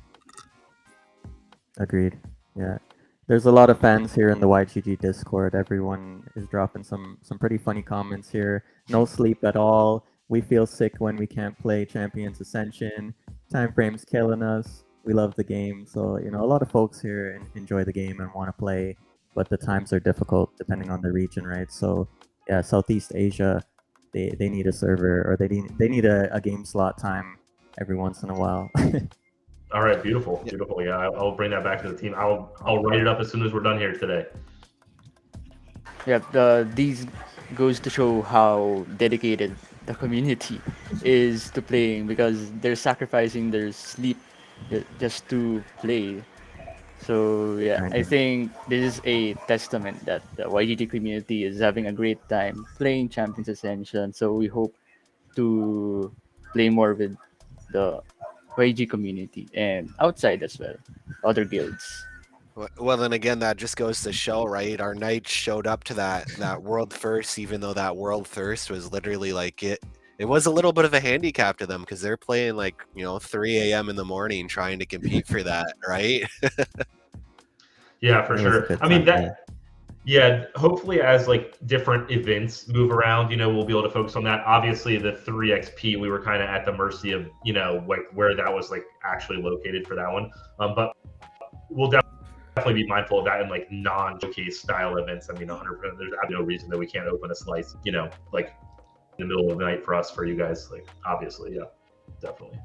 Agreed. Yeah. There's a lot of fans here in the YGG Discord. Everyone is dropping some pretty funny comments here. No sleep at all. We feel sick when we can't play Champions Ascension. Time frame's killing us. We love the game. So, you know, a lot of folks here enjoy the game and want to play, but the times are difficult depending on the region, right? So, yeah, Southeast Asia, they need a server, or they need a game slot time every once in a while. All right, beautiful. Yeah, I'll bring that back to the team. I'll write it up as soon as we're done here today. Yeah, these goes to show how dedicated the community is to playing, because they're sacrificing their sleep just to play. So yeah, I Grinding. think this is a testament that the YGT community is having a great time playing Champions Ascension. So we hope to play more with the YG community and outside as well, other guilds. Well, then again, that just goes to show, right? Our knights showed up to that world first, even though that world first was literally like it was a little bit of a handicap to them because they're playing like 3 a.m. in the morning trying to compete for that, right? Yeah, for It was a sure. good I mean time, that. Yeah, hopefully as like different events move around, we'll be able to focus on that. Obviously, the 3XP, we were kind of at the mercy of, like where that was like actually located for that one. But we'll definitely be mindful of that in like non-showcase style events. I mean, 100%. There's no reason that we can't open a slice, like in the middle of the night for us, for you guys. Like, obviously, yeah, definitely.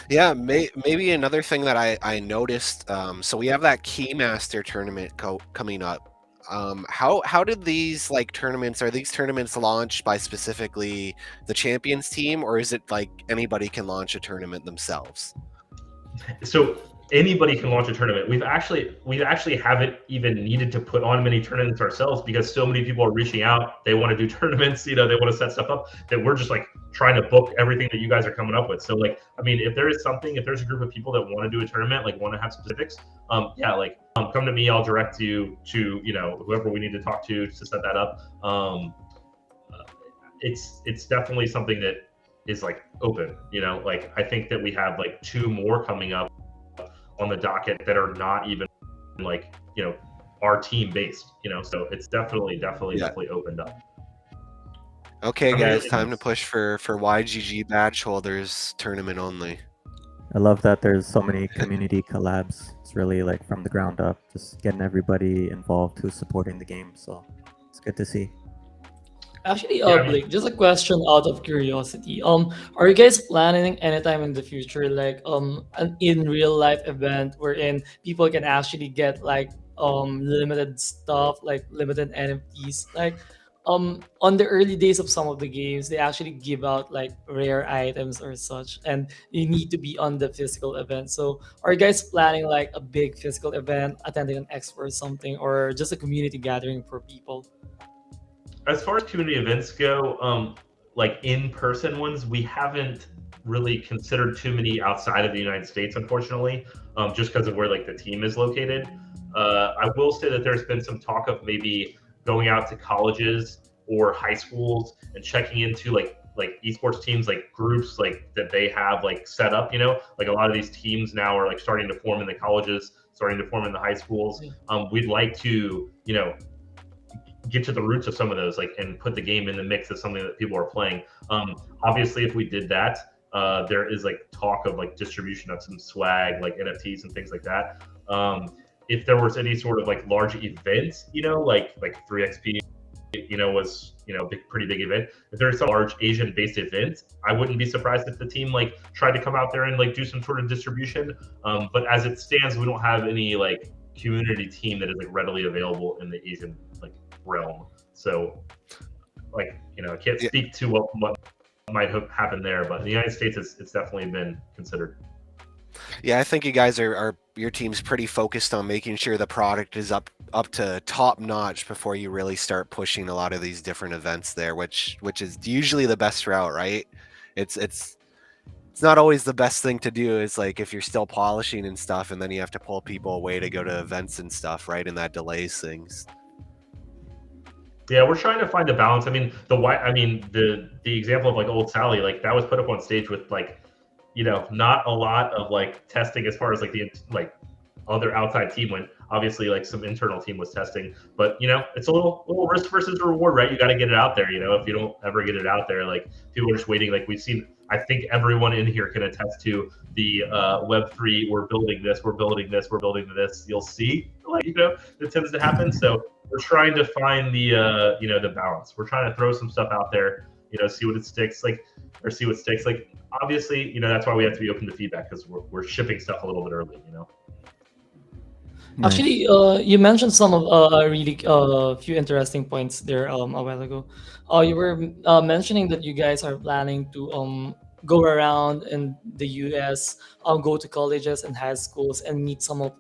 Yeah, maybe another thing that I noticed. So we have that Keymaster tournament coming up. How did these tournaments, are these tournaments launched by specifically the champions team, or is it like anybody can launch a tournament themselves? So anybody can launch a tournament. We actually haven't even needed to put on many tournaments ourselves because so many people are reaching out. They want to do tournaments, they want to set stuff up, that we're just like trying to book everything that you guys are coming up with. So like, I mean, if there's a group of people that want to do a tournament, like want to have specifics, come to me. I'll direct you to, whoever we need to talk to set that up. It's definitely something that is like open, like I think that we have like 2 more coming up on the docket that are not even like, our team based, so it's definitely opened up. Okay, guys, time to push for YGG badge holders tournament only. I love that there's so many community collabs. It's really like from the ground up, just getting everybody involved who's supporting the game. So it's good to see. Actually, Yeah, I mean- Blake, just a question out of curiosity. Are you guys planning anytime in the future, like an in real life event wherein people can actually get like limited stuff, like limited NFTs, like on the early days of some of the games, they actually give out like rare items or such, and you need to be on the physical event. So, are you guys planning like a big physical event, attending an expo or something, or just a community gathering for people? As far as community events go, like in-person ones, we haven't really considered too many outside of the United States, unfortunately, just because of where like the team is located. I will say that there's been some talk of maybe going out to colleges or high schools and checking into like esports teams, like groups like that they have like set up. Like a lot of these teams now are like starting to form in the colleges, starting to form in the high schools. We'd like to, get to the roots of some of those, like, and put the game in the mix of something that people are playing. Obviously, if we did that, there is like talk of like distribution of some swag, like NFTs and things like that. If there was any sort of like large event, like 3XP, was pretty big event. If there's some large Asian-based event, I wouldn't be surprised if the team like tried to come out there and like do some sort of distribution. But as it stands, we don't have any like community team that is like readily available in the Asian like realm. So like, I can't speak to what might happen there, but in the United States, it's definitely been considered. Yeah, I think you guys are your team's pretty focused on making sure the product is up to top notch before you really start pushing a lot of these different events there, which is usually the best route, right? It's not always the best thing to do, is like if you're still polishing and stuff, and then you have to pull people away to go to events and stuff, right? And that delays things. Yeah, we're trying to find a balance. I mean, the example of like Old Sally, like that was put up on stage with like, not a lot of like testing as far as like the like other outside team went. Obviously, like some internal team was testing, but it's a little risk versus reward, right? You got to get it out there. If you don't ever get it out there, like people are just waiting. Like we've seen, I think everyone in here can attest to the Web3. We're building this. We're building this. We're building this. You'll see, like that tends to happen. So we're trying to find the the balance. We're trying to throw some stuff out there. See what it sticks. Or see what sticks. Like obviously, that's why we have to be open to feedback, because we're shipping stuff a little bit early. Nice. Actually, you mentioned some of really few interesting points there a while ago. You were mentioning that you guys are planning to go around in the US, go to colleges and high schools and meet some of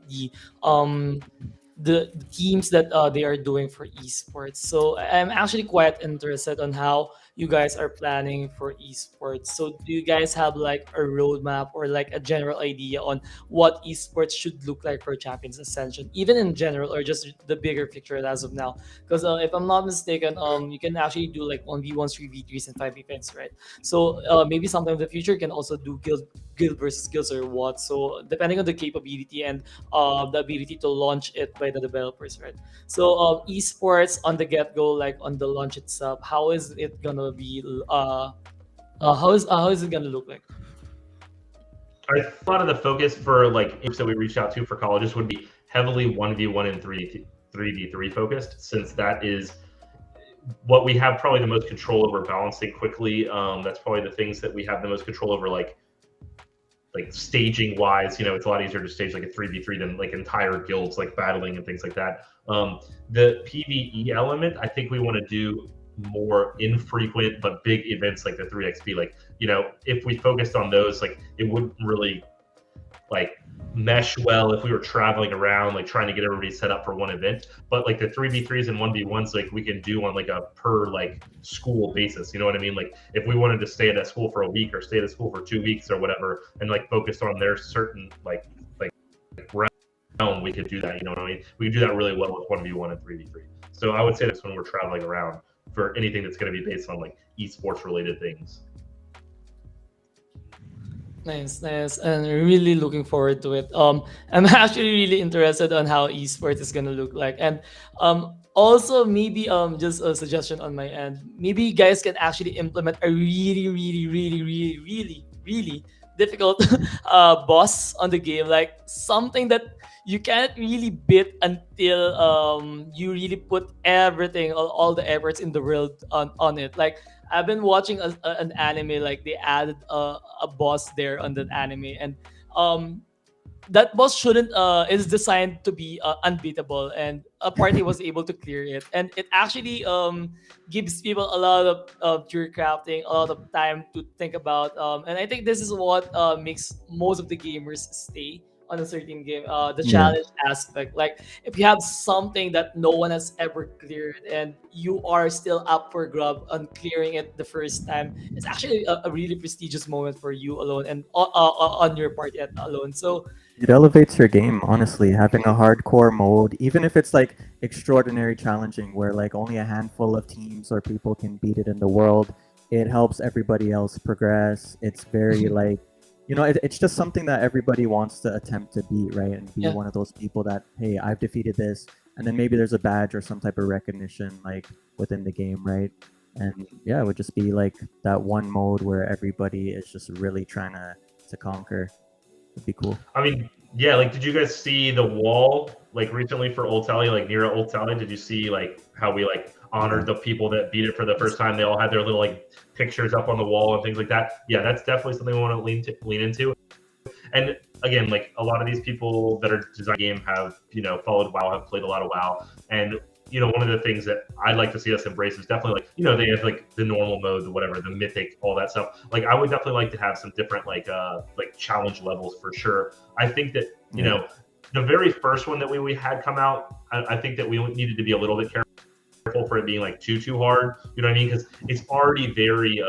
the teams that they are doing for esports. So I'm actually quite interested on how you guys are planning for esports. So do you guys have like a roadmap or like a general idea on what esports should look like for Champions Ascension, even in general or just the bigger picture as of now? Because if I'm not mistaken, you can actually do like 1v1s, 3v3s, and 5v5s, right? So maybe sometime in the future you can also do guild versus guilds or what. So depending on the capability and the ability to launch it by the developers, right? So esports on the get-go, like on the launch itself, how is it gonna be? How is it gonna look like? I think a lot of the focus for like groups that we reached out to for colleges would be heavily 1v1 and 3v3 focused, since that is what we have probably the most control over balancing quickly. That's probably the things that we have the most control over, like staging wise. It's a lot easier to stage like a 3v3 than like entire guilds like battling and things like that. The PvE element, I think we want to do more infrequent but big events like the 3xp. Like if we focused on those, like it wouldn't really like mesh well if we were traveling around like trying to get everybody set up for one event. But like the 3v3s and 1v1s, like we can do on like a per like school basis. You know what I mean? Like if we wanted to stay at that school for a week or stay at a school for 2 weeks or whatever, and like focus on their certain like realm, we could do that. You know what I mean? We could do that really well with 1v1 and 3v3. So I would say that's when we're traveling around for anything that's going to be based on like esports related things. Nice, nice, and really looking forward to it. I'm actually really interested on how esports is gonna look like, and also maybe just a suggestion on my end. Maybe you guys can actually implement a really difficult boss on the game, like something that you can't really beat until you really put everything, all the efforts in the world on it. Like I've been watching an anime, like they added a boss there on that anime, and that boss shouldn't is designed to be unbeatable, and a party was able to clear it, and it actually gives people a lot of pure crafting, a lot of time to think about, and I think this is what makes most of the gamers stay on a certain game, the Yeah. challenge aspect. Like if you have something that no one has ever cleared and you are still up for grab on clearing it the first time, it's actually a really prestigious moment for you alone and on your party alone. So It elevates your game, honestly, having a hardcore mode, even if it's like extraordinary challenging where like only a handful of teams or people can beat it in the world. It helps everybody else progress. It's very like, it's just something that everybody wants to attempt to beat, right? And be Yeah. one of those people that, hey, I've defeated this. And then maybe there's a badge or some type of recognition like within the game, right? And yeah, it would just be like that one mode where everybody is just really trying to conquer. It'd be cool. I mean, yeah, like did you guys see the wall like recently for Old Tally, like near Old Tally? Did you see like how we like honored the people that beat it for the first time? They all had their little like pictures up on the wall and things like that. Yeah, that's definitely something we want to lean into. And again, like a lot of these people that are designing the game have, followed WoW, have played a lot of WoW, and one of the things that I'd like to see us embrace is definitely like, they have like the normal mode, the whatever, the mythic, all that stuff. Like I would definitely like to have some different like challenge levels for sure. I think that, the very first one that we had come out, I think that we needed to be a little bit careful for it being like too hard, you know what I mean? Because it's already very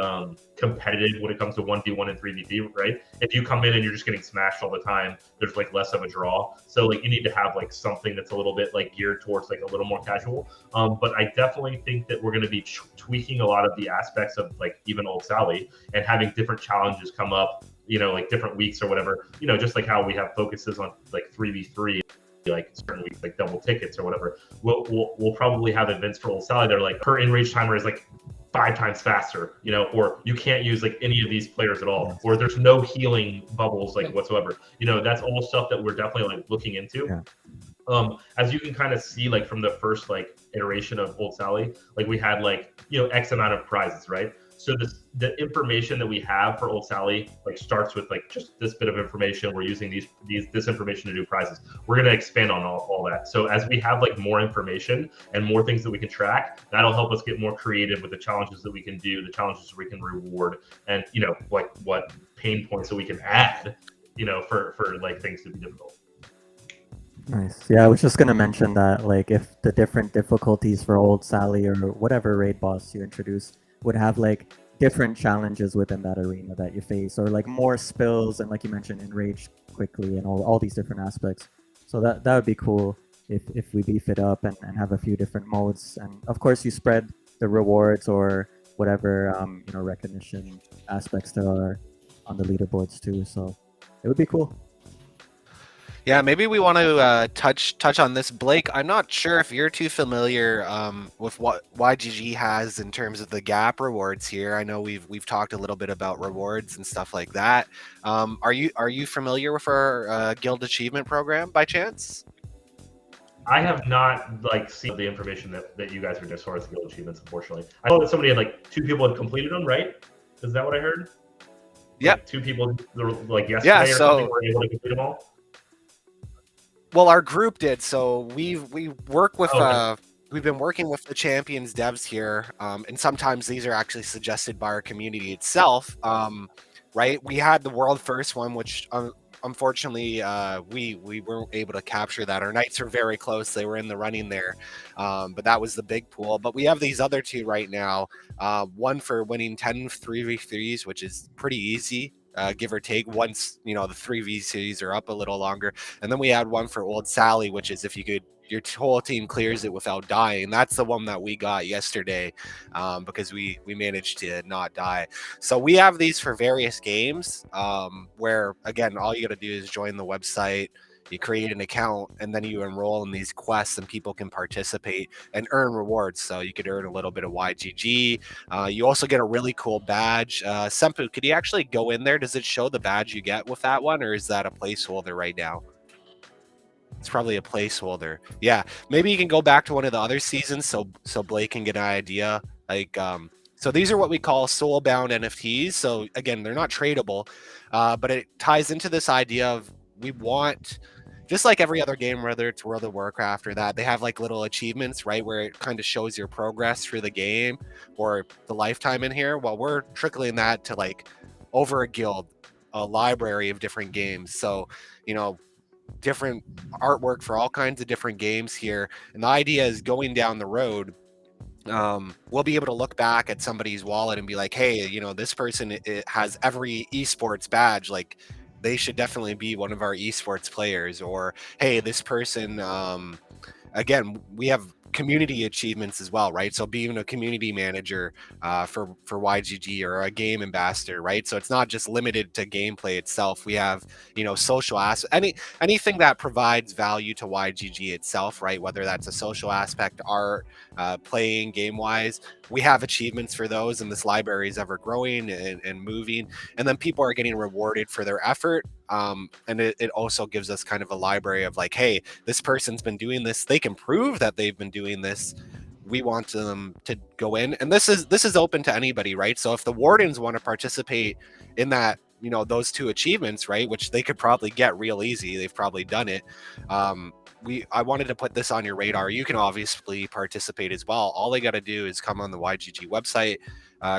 competitive when it comes to 1v1 and 3v3, right? If you come in and you're just getting smashed all the time, there's like less of a draw. So like you need to have like something that's a little bit like geared towards like a little more casual. But I definitely think that we're going to be tweaking a lot of the aspects of like even Old Sally and having different challenges come up, like different weeks or whatever, just like how we have focuses on like 3v3, like certain weeks, like double tickets or whatever. We'll probably have events for Old Sally that are like her enrage timer is like 5 times faster, or you can't use like any of these players at all, or there's no healing bubbles like whatsoever. That's all stuff that we're definitely like looking into. As you can kind of see, like from the first like iteration of Old Sally, like we had like X amount of prizes, right? So the information that we have for Old Sally like starts with like just this bit of information. We're using this information to do prizes. We're gonna expand on all that. So as we have like more information and more things that we can track, that'll help us get more creative with the challenges that we can do, the challenges we can reward, and like what pain points that we can add, for like things to be difficult. Nice. Yeah, I was just gonna mention that like if the different difficulties for Old Sally or whatever raid boss you introduce would have like different challenges within that arena that you face, or like more spills and like you mentioned, enrage quickly and all these different aspects. So that would be cool if we beef it up and have a few different modes. And of course you spread the rewards or whatever recognition aspects there are on the leaderboards too. So it would be cool. Yeah, maybe we want to touch on this, Blake. I'm not sure if you're too familiar with what YGG has in terms of the gap rewards here. I know we've talked a little bit about rewards and stuff like that. Are you familiar with our guild achievement program by chance? I have not like seen the information that you guys are as far as guild achievements, unfortunately. I know that somebody had like 2 people had completed them, right? Is that what I heard? Yeah. Like 2 people like yesterday or something were able to complete them all? Well, our group did. So we work with we've been working with the champions devs here, and sometimes these are actually suggested by our community itself. Right? We had the world first one, which unfortunately we weren't able to capture that. Our knights are very close; they were in the running there, but that was the big pool. But we have these other 2 right now. One for winning 10 3v3s, which is pretty easy. Give or take, once the 3v3s are up a little longer. And then we had one for Old Sally, which is if your whole team clears it without dying. That's the one that we got yesterday, because we managed to not die. So we have these for various games, where again, all you got to do is join the website, you create an account, and then you enroll in these quests, and people can participate and earn rewards. So you could earn a little bit of YGG. You also get a really cool badge. Sempu, could you actually go in there? Does it show the badge you get with that one, or is that a placeholder right now? It's probably a placeholder. Yeah, maybe you can go back to one of the other seasons so Blake can get an idea. Like, so these are what we call soulbound NFTs. So again, they're not tradable, but it ties into this idea of we want, just like every other game, whether it's World of Warcraft or that, they have like little achievements, right, where it kind of shows your progress through the game or the lifetime in here. Well, we're trickling that to like over a guild, a library of different games. So, different artwork for all kinds of different games here. And the idea is going down the road, we'll be able to look back at somebody's wallet and be like, hey, this person it has every esports badge, like they should definitely be one of our esports players. Or hey, this person, again, we have community achievements as well, right? So being a community manager for YGG, or a game ambassador, right? So it's not just limited to gameplay itself. We have social anything that provides value to YGG itself, right? Whether that's a social aspect, art, playing game wise, we have achievements for those, and this library is ever growing and moving, and then people are getting rewarded for their effort. And it also gives us kind of a library of like, hey, this person's been doing this, they can prove that they've been doing this, we want them to go in. And this is open to anybody, right? So if the wardens want to participate in that those two achievements, right, which they could probably get real easy. They've probably done it. I wanted to put this on your radar. You can obviously participate as well. All they got to do is come on the YGG website,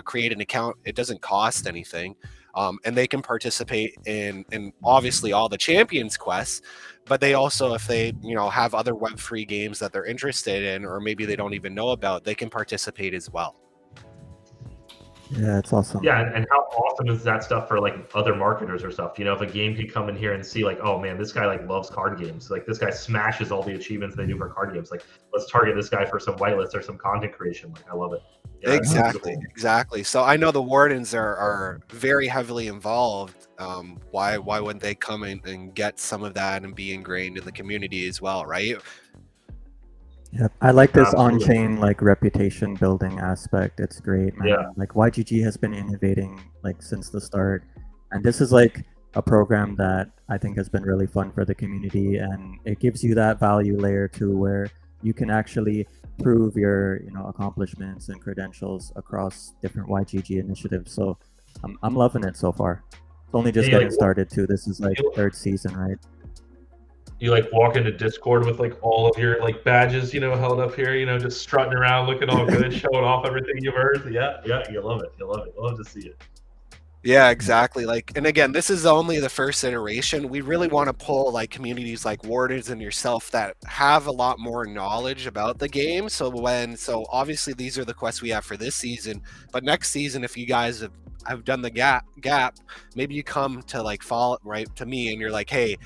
create an account. It doesn't cost anything. And they can participate in obviously all the champions quests, but they also, if they have other Web3 games that they're interested in, or maybe they don't even know about, they can participate as well. Yeah, it's awesome. Yeah, and how awesome is that stuff for like other marketers or stuff? If a game could come in here and see like, oh man, this guy like loves card games. Like this guy smashes all the achievements they do for card games. Like let's target this guy for some whitelists or some content creation. Like I love it. Yeah, Exactly. So I know the Wardens are very heavily involved. Why wouldn't they come in and get some of that and be ingrained in the community as well, right? Yep. I like this Absolutely. on-chain like reputation building aspect. It's great, man. Yeah. Like YGG has been innovating like since the start, and this is like a program that I think has been really fun for the community, and it gives you that value layer too, where you can actually prove your accomplishments and credentials across different YGG initiatives. So I'm loving it so far. It's only just Yeah, getting started too. This is like third season, right? You like walk into Discord with like all of your like badges, held up here, just strutting around, looking all good, showing off everything you've earned. Yeah, you love it. You love it. Love to see it. Yeah, exactly. Like, and again, this is only the first iteration. We really want to pull like communities like Wardens and yourself that have a lot more knowledge about the game. So obviously these are the quests we have for this season, but next season, if you guys have done the gap, maybe you come to like fall right to me and you're like, hey,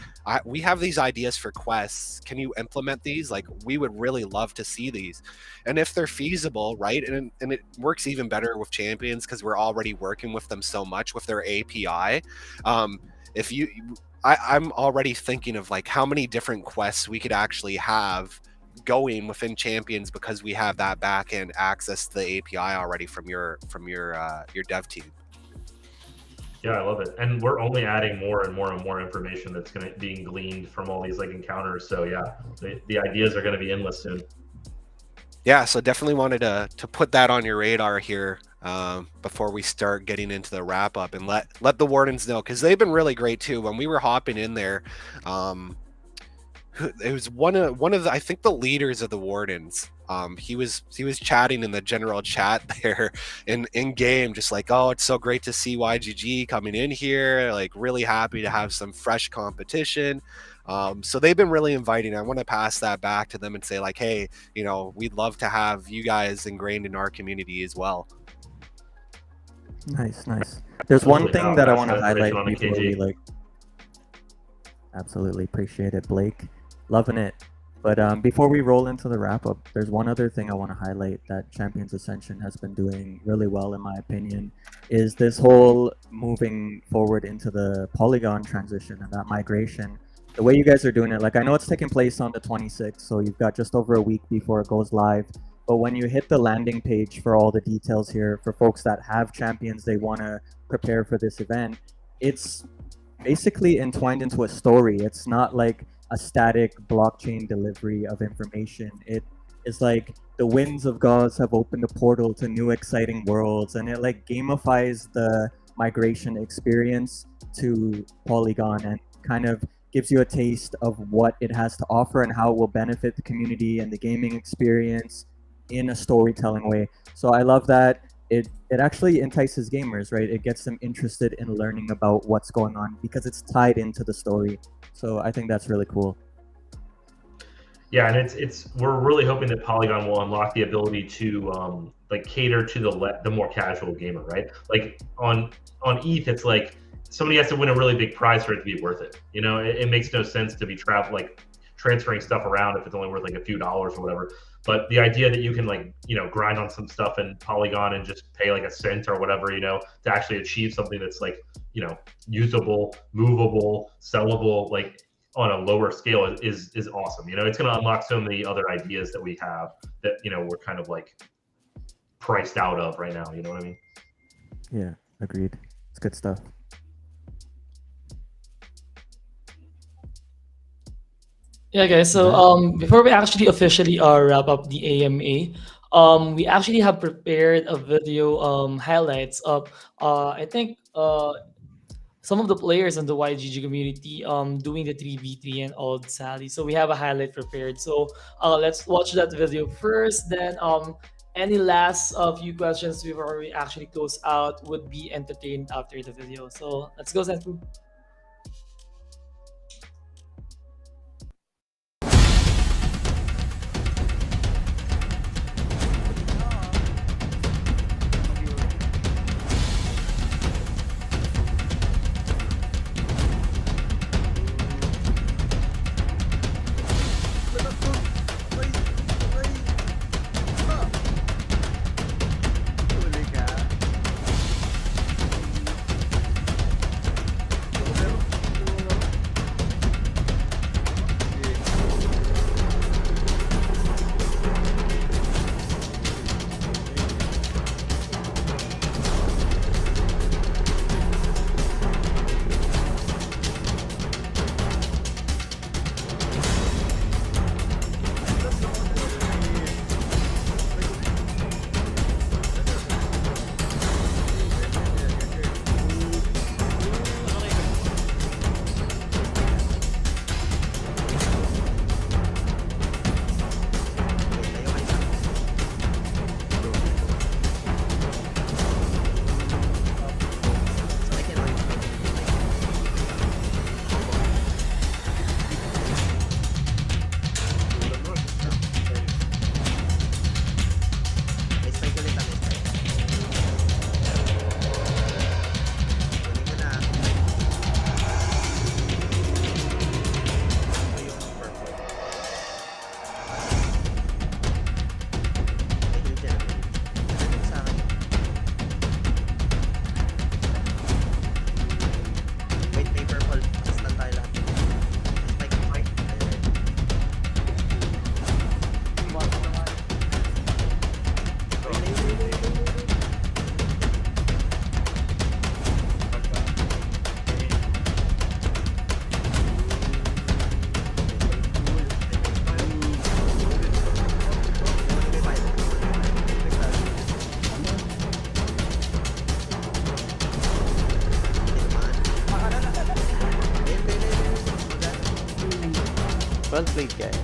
we have these ideas for quests. Can you implement these? Like, we would really love to see these. And if they're feasible, right? And it works even better with champions because we're already working with them so much with their API. I'm already thinking of like how many different quests we could actually have going within champions because we have that back end access to the API already from your dev team. Yeah, I love it. And we're only adding more and more and more information that's going to be gleaned from all these like encounters. So yeah, the ideas are going to be endless soon. Yeah, so definitely wanted to put that on your radar here before we start getting into the wrap up, and let the Wardens know, because they've been really great too. When we were hopping in there, it was one of the, I think, the leaders of the Wardens. He was chatting in the general chat there in game, just like, oh, it's so great to see YGG coming in here, like really happy to have some fresh competition. So they've been really inviting. I want to pass that back to them and say like, hey, we'd love to have you guys ingrained in our community as well. Nice. There's one thing that I want to highlight before we like. Absolutely appreciate it, Blake. Loving it. But before we roll into the wrap up, there's one other thing I want to highlight that Champions Ascension has been doing really well, in my opinion, is this whole moving forward into the Polygon transition and that migration. The way you guys are doing it, like I know it's taking place on the 26th, so you've got just over a week before it goes live. But when you hit the landing page for all the details here, for folks that have champions they want to prepare for this event, it's basically entwined into a story. It's not like a static blockchain delivery of information. It is like the winds of Gauss have opened a portal to new exciting worlds, and it like gamifies the migration experience to Polygon and kind of gives you a taste of what it has to offer and how it will benefit the community and the gaming experience in a storytelling way. So I love that. It actually entices gamers, right? It gets them interested in learning about what's going on because it's tied into the story. So I think that's really cool. Yeah, and we're really hoping that Polygon will unlock the ability to like cater to the more casual gamer, right? Like on ETH, it's like somebody has to win a really big prize for it to be worth it. It makes no sense to be transferring stuff around if it's only worth like a few dollars or whatever. But the idea that you can like, grind on some stuff in Polygon and just pay like a cent or whatever, to actually achieve something that's like, usable, movable, sellable, like on a lower scale is awesome. It's going to unlock so many other ideas that we have that, we're kind of like priced out of right now. You know what I mean? Yeah, agreed. It's good stuff. Yeah, guys. So before we actually officially wrap up the AMA, we actually have prepared a video highlights of I think some of the players in the YGG community doing the 3v3 and old Sally. So we have a highlight prepared. So let's watch that video first. Then any last few questions before we actually close out would be entertained after the video. So let's go, Senpu. Well played, guys.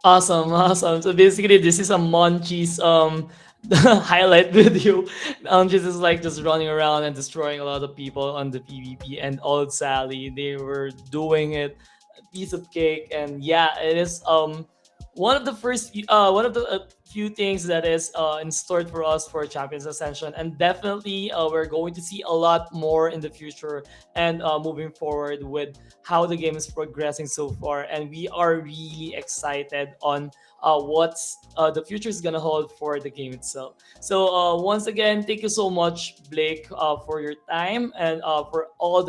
Awesome, awesome. So basically, this is a Monchi's highlight video. Monchi's is like just running around and destroying a lot of people on the PvP, and old Sally, they were doing it a piece of cake. And yeah, it is one of the few things that is in store for us for Champions Ascension, and definitely we're going to see a lot more in the future and moving forward with how the game is progressing so far, and we are really excited on what's the future is gonna hold for the game itself. So once again, thank you so much, Blake, for your time and for all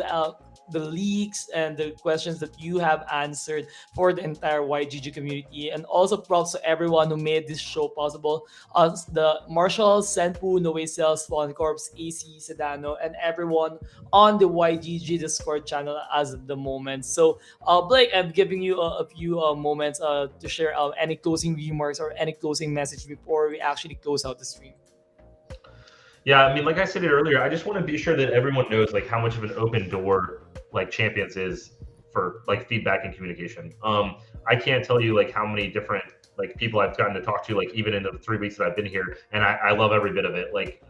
the leaks and the questions that you have answered for the entire YGG community, and also props to everyone who made this show possible. Us, the Marshall, Senpu, NOACLs, FallenCorpsez, AC, Sedano, and everyone on the YGG Discord channel as of the moment. So, Blake, I'm giving you a few moments to share any closing remarks or any closing message before we actually close out the stream. Yeah, I mean, like I said earlier, I just want to be sure that everyone knows like how much of an open door like Champions is for like feedback and communication. I can't tell you like how many different like people I've gotten to talk to, like even in the 3 weeks that I've been here, and I love every bit of it. Like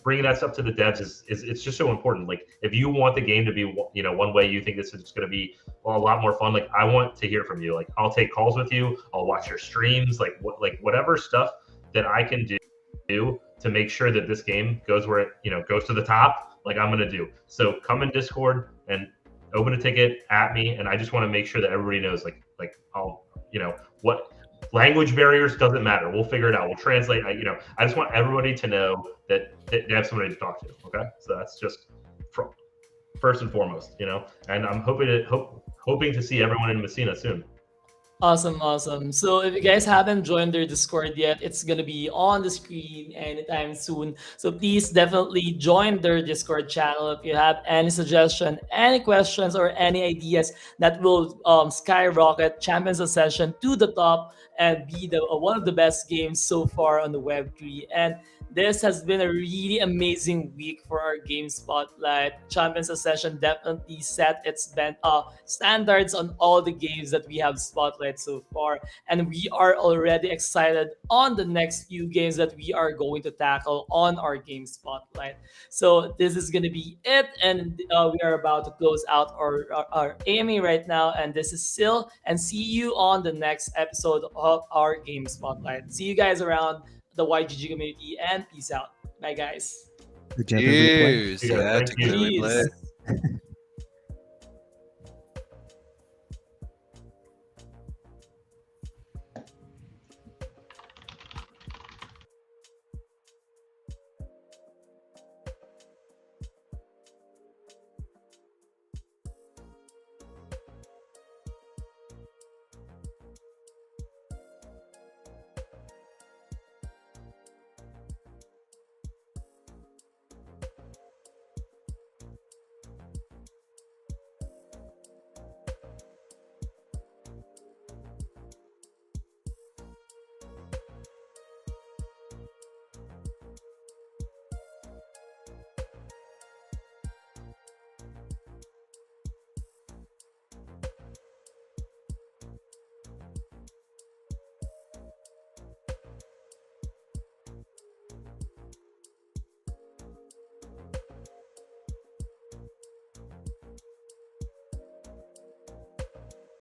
bringing that stuff to the devs is it's just so important. Like if you want the game to be one way, you think this is going to be a lot more fun. Like I want to hear from you. Like I'll take calls with you. I'll watch your streams. Like whatever stuff that I can do to make sure that this game goes where it goes to the top. Like I'm gonna do. So come in Discord and open a ticket at me, and I just want to make sure that everybody knows like I'll what language barriers doesn't matter. We'll figure it out. We'll translate. I just want everybody to know that they have somebody to talk to. Okay, so that's just first and foremost. And I'm hoping to see everyone in Messina soon. Awesome, awesome. So if you guys haven't joined their Discord yet, it's gonna be on the screen anytime soon. So please definitely join their Discord channel if you have any suggestion, any questions, or any ideas that will skyrocket Champions Ascension to the top and be the one of the best games so far on the Web3. And this has been a really amazing week for our game spotlight. Champions Ascension definitely set its standards on all the games that we have spotlight so far, and we are already excited on the next few games that we are going to tackle on our game spotlight. So this is gonna be it, and we are about to close out our AMA right now, and this is Sil, and see you on the next episode of our game spotlight. See you guys around the YGG community, and peace out. Bye, guys. Did you have a replay? Cheers. Yeah, Yeah, thank to you. get a replay. Peace.